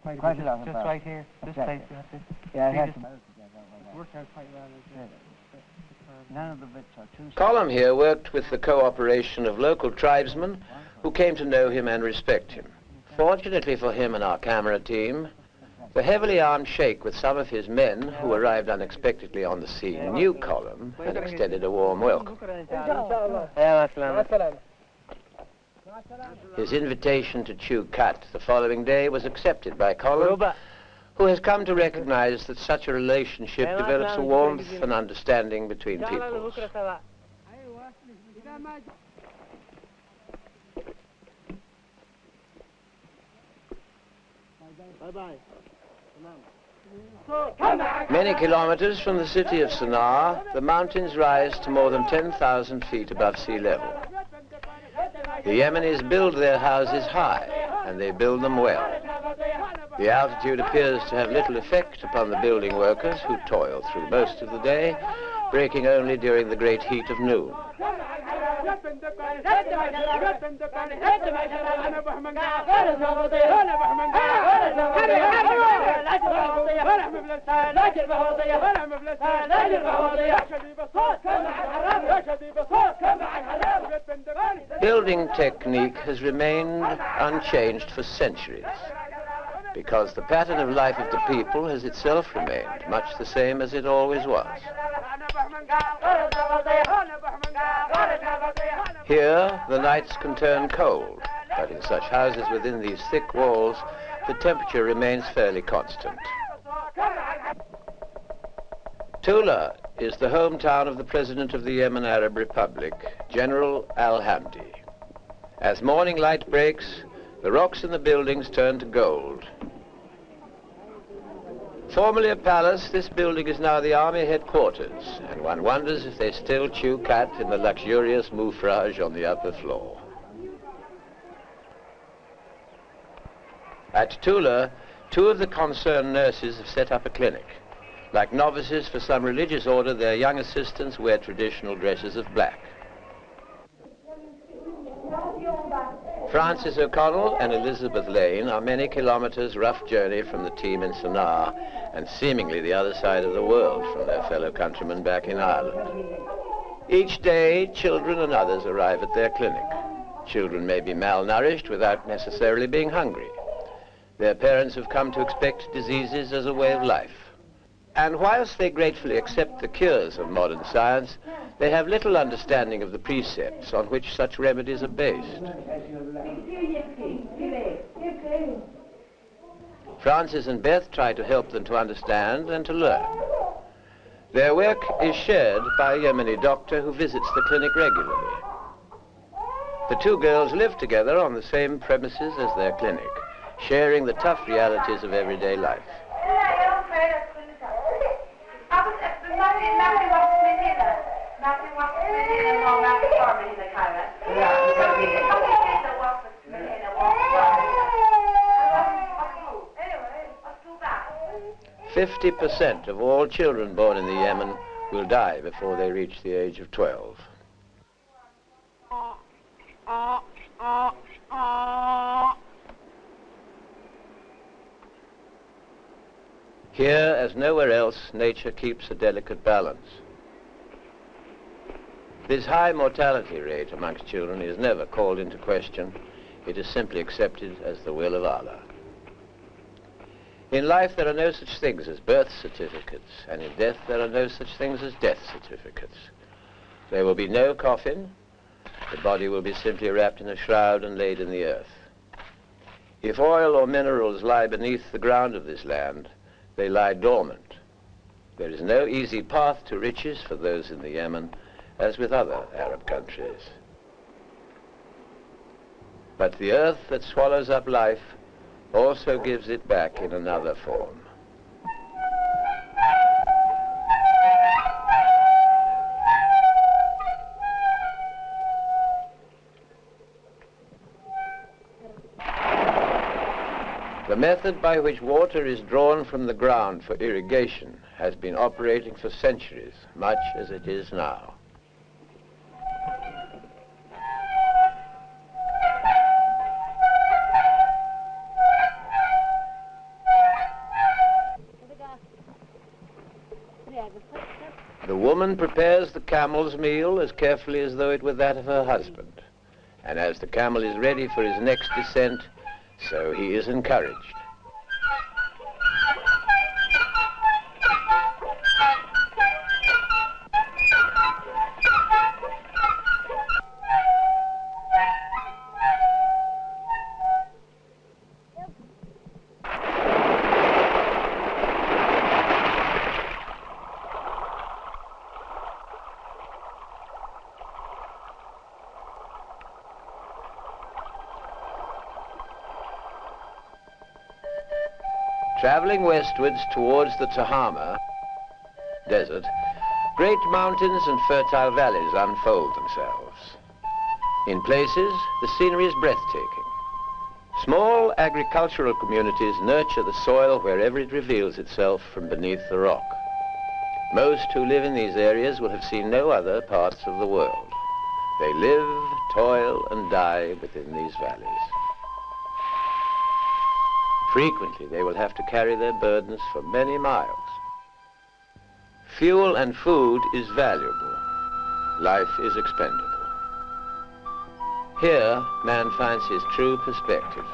Quite a lot. Just right here, this place. You have to. Yeah, it has It to worked out quite well. None of the bits are too... Colum here worked with the cooperation of local tribesmen who came to know him and respect him. Fortunately for him and our camera team, the heavily armed sheikh with some of his men who arrived unexpectedly on the scene knew Colum and extended a warm welcome. His invitation to chew cat the following day was accepted by Colum, who has come to recognize that such a relationship develops a warmth and understanding between peoples. Many kilometers from the city of Sana'a, the mountains rise to more than 10,000 feet above sea level. The Yemenis build their houses high, and they build them well. The altitude appears to have little effect upon the building workers who toil through most of the day, breaking only during the great heat of noon. Building technique has remained unchanged for centuries, because the pattern of life of the people has itself remained much the same as it always was. Here, the nights can turn cold, but in such houses within these thick walls, the temperature remains fairly constant. Tula is the hometown of the President of the Yemen Arab Republic, General Al-Hamdi. As morning light breaks, the rocks in the buildings turn to gold. Formerly a palace, this building is now the army headquarters, and one wonders if they still chew cat in the luxurious moufrage on the upper floor. At Tula, two of the concerned nurses have set up a clinic. Like novices for some religious order, their young assistants wear traditional dresses of black. Frances O'Connell and Elizabeth Lane are many kilometers rough journey from the team in Sana'a and seemingly the other side of the world from their fellow countrymen back in Ireland. Each day, children and others arrive at their clinic. Children may be malnourished without necessarily being hungry. Their parents have come to expect diseases as a way of life. And whilst they gratefully accept the cures of modern science, they have little understanding of the precepts on which such remedies are based. Francis and Beth try to help them to understand and to learn. Their work is shared by a Yemeni doctor who visits the clinic regularly. The two girls live together on the same premises as their clinic, sharing the tough realities of everyday life. Fifty 50% of all children born in the Yemen will die before they reach the age of 12. Here, as nowhere else, nature keeps a delicate balance. This high mortality rate amongst children is never called into question. It is simply accepted as the will of Allah. In life, there are no such things as birth certificates, and in death, there are no such things as death certificates. There will be no coffin. The body will be simply wrapped in a shroud and laid in the earth. If oil or minerals lie beneath the ground of this land, they lie dormant. There is no easy path to riches for those in the Yemen, as with other Arab countries. But the earth that swallows up life also gives it back in another form. The method by which water is drawn from the ground for irrigation has been operating for centuries, much as it is now. woman prepares the camel's meal as carefully as though it were that of her husband. And as the camel is ready for his next descent, so he is encouraged. Traveling westwards towards the Tahama Desert, great mountains and fertile valleys unfold themselves. In places, the scenery is breathtaking. Small agricultural communities nurture the soil wherever it reveals itself from beneath the rock. Most who live in these areas will have seen no other parts of the world. They live, toil, and die within these valleys. Frequently, they will have to carry their burdens for many miles. Fuel and food is valuable. Life is expendable. Here, man finds his true perspective,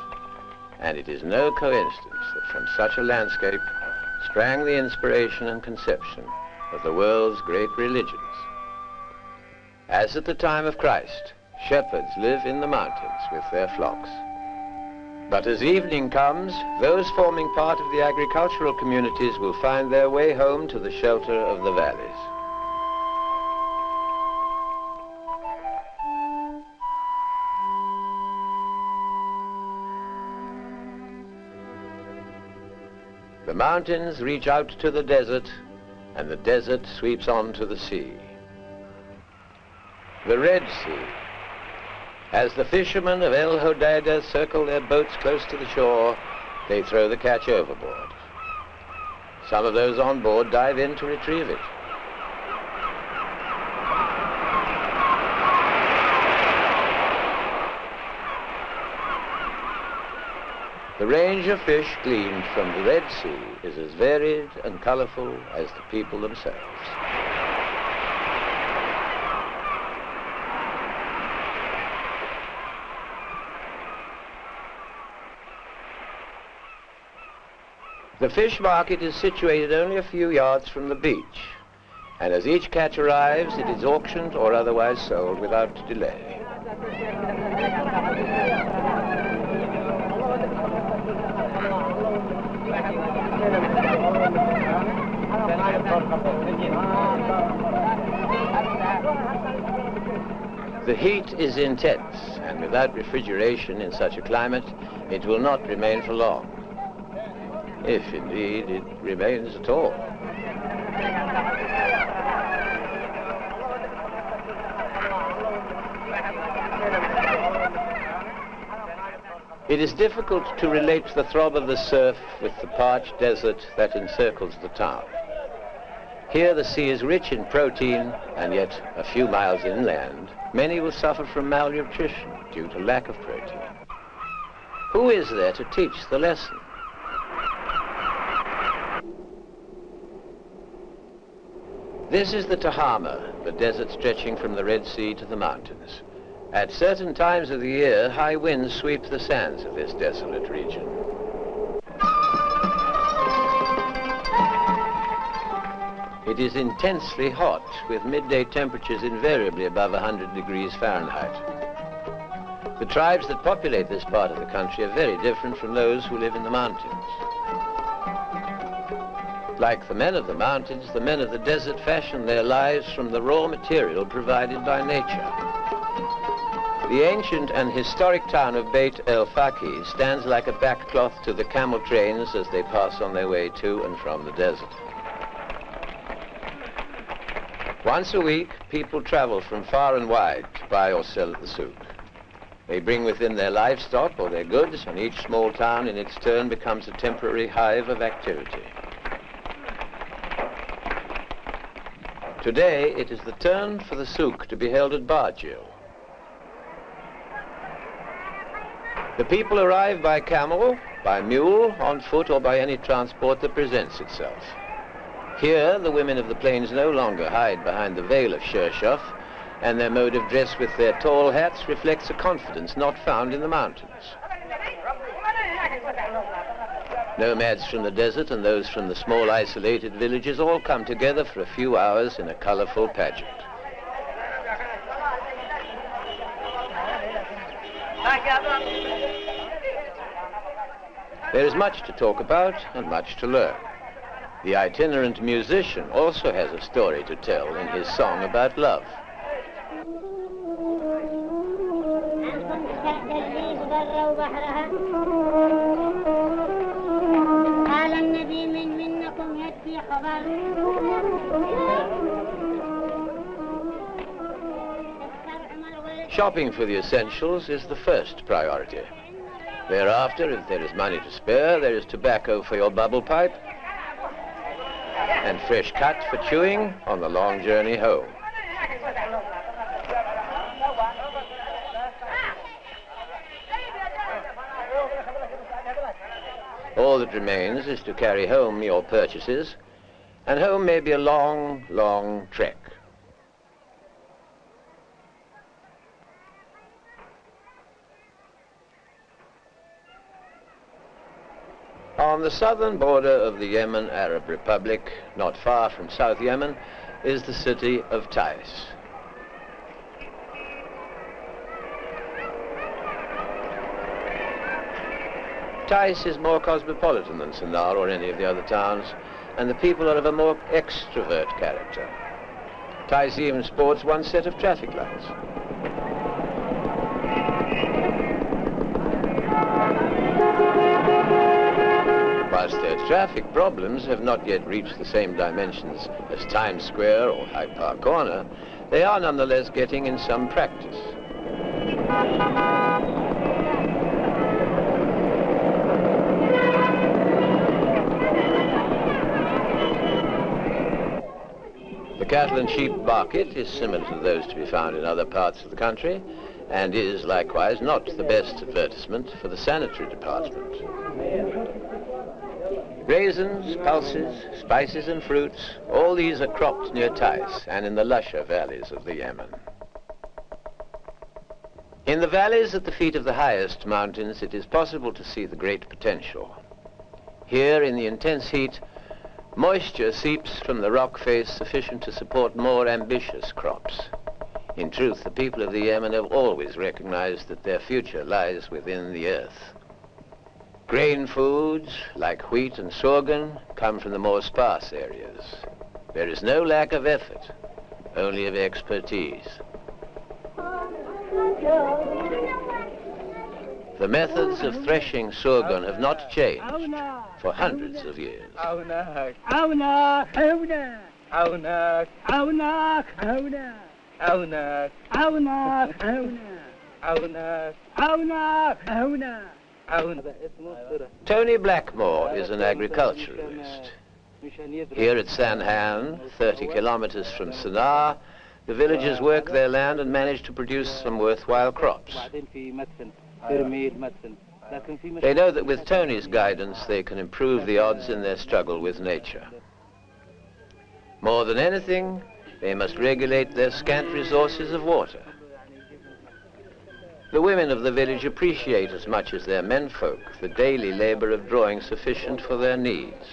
and it is no coincidence that from such a landscape sprang the inspiration and conception of the world's great religions. As at the time of Christ, shepherds live in the mountains with their flocks. But as evening comes, those forming part of the agricultural communities will find their way home to the shelter of the valleys. The mountains reach out to the desert, and the desert sweeps on to the sea. The Red Sea. As the fishermen of El Hodeida circle their boats close to the shore, they throw the catch overboard. Some of those on board dive in to retrieve it. The range of fish gleaned from the Red Sea is as varied and colorful as the people themselves. The fish market is situated only a few yards from the beach, and as each catch arrives, it is auctioned or otherwise sold without delay. The heat is intense, and without refrigeration in such a climate, it will not remain for long. If indeed it remains at all. It is difficult to relate the throb of the surf with the parched desert that encircles the town. Here the sea is rich in protein, and yet a few miles inland, many will suffer from malnutrition due to lack of protein. Who is there to teach the lesson? This is the Tahama, the desert stretching from the Red Sea to the mountains. At certain times of the year, high winds sweep the sands of this desolate region. It is intensely hot, with midday temperatures invariably above 100 degrees Fahrenheit. The tribes that populate this part of the country are very different from those who live in the mountains. Like the men of the mountains, the men of the desert fashion their lives from the raw material provided by nature. The ancient and historic town of Beit el-Faqih stands like a backcloth to the camel trains as they pass on their way to and from the desert. Once a week, people travel from far and wide to buy or sell at the souk. They bring within their livestock or their goods, and each small town in its turn becomes a temporary hive of activity. Today, it is the turn for the souk to be held at Barjil. The people arrive by camel, by mule, on foot, or by any transport that presents itself. Here, the women of the plains no longer hide behind the veil of Shirshov, and their mode of dress with their tall hats reflects a confidence not found in the mountains. Nomads from the desert and those from the small isolated villages all come together for a few hours in a colorful pageant. There is much to talk about and much to learn. The itinerant musician also has a story to tell in his song about love. Shopping for the essentials is the first priority. Thereafter, if there is money to spare, there is tobacco for your bubble pipe and fresh cut for chewing on the long journey home. All that remains is to carry home your purchases, and home may be a long, long trek. On the southern border of the Yemen Arab Republic, not far from South Yemen, is the city of Taiz. Taiz is more cosmopolitan than Sennar or any of the other towns, and the people are of a more extrovert character. Taiz even sports one set of traffic lights. Whilst their traffic problems have not yet reached the same dimensions as Times Square or Hyde Park Corner, they are nonetheless getting in some practice. The cattle and sheep market is similar to those to be found in other parts of the country, and is likewise not the best advertisement for the sanitary department. Raisins, pulses, spices and fruits, all these are cropped near Taiz and in the lusher valleys of the Yemen. In the valleys at the feet of the highest mountains, it is possible to see the great potential. Here, in the intense heat, moisture seeps from the rock face sufficient to support more ambitious crops. In truth, the people of the Yemen have always recognized that their future lies within the earth. Grain foods, like wheat and sorghum, come from the more sparse areas. There is no lack of effort, only of expertise. The methods of threshing sorghum have not changed for hundreds of years. Tony Blackmore is an agriculturalist. Here at Sanhan, 30 kilometers from Sennar, the villagers work their land and manage to produce some worthwhile crops. They know that with Tony's guidance, they can improve the odds in their struggle with nature. More than anything, they must regulate their scant resources of water. The women of the village appreciate as much as their menfolk the daily labor of drawing sufficient for their needs.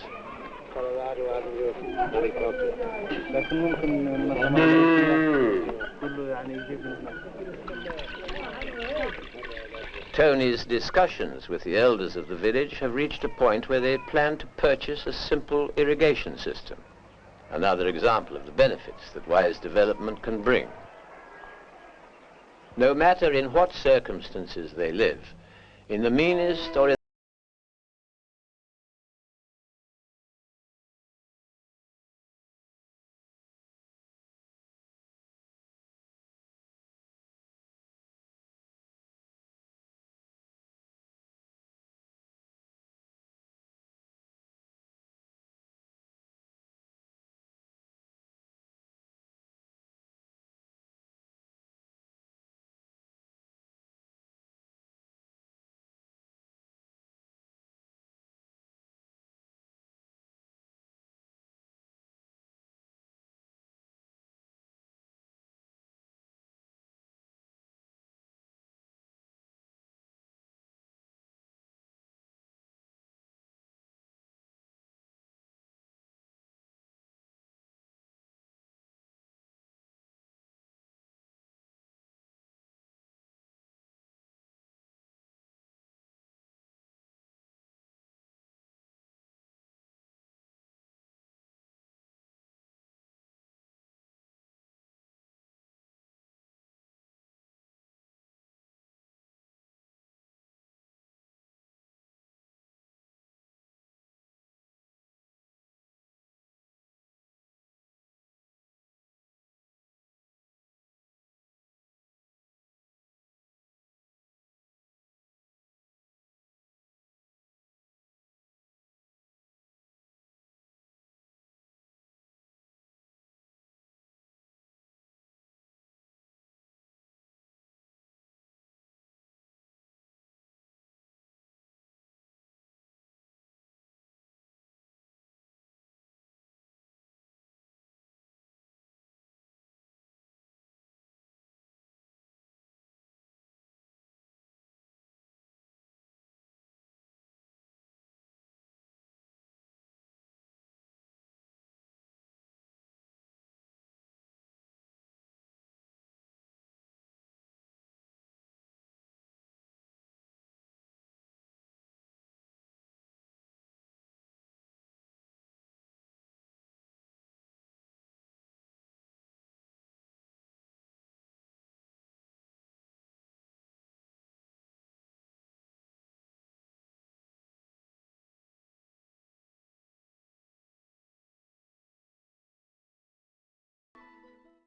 Tony's discussions with the elders of the village have reached a point where they plan to purchase a simple irrigation system, another example of the benefits that wise development can bring. No matter in what circumstances they live, in the meanest or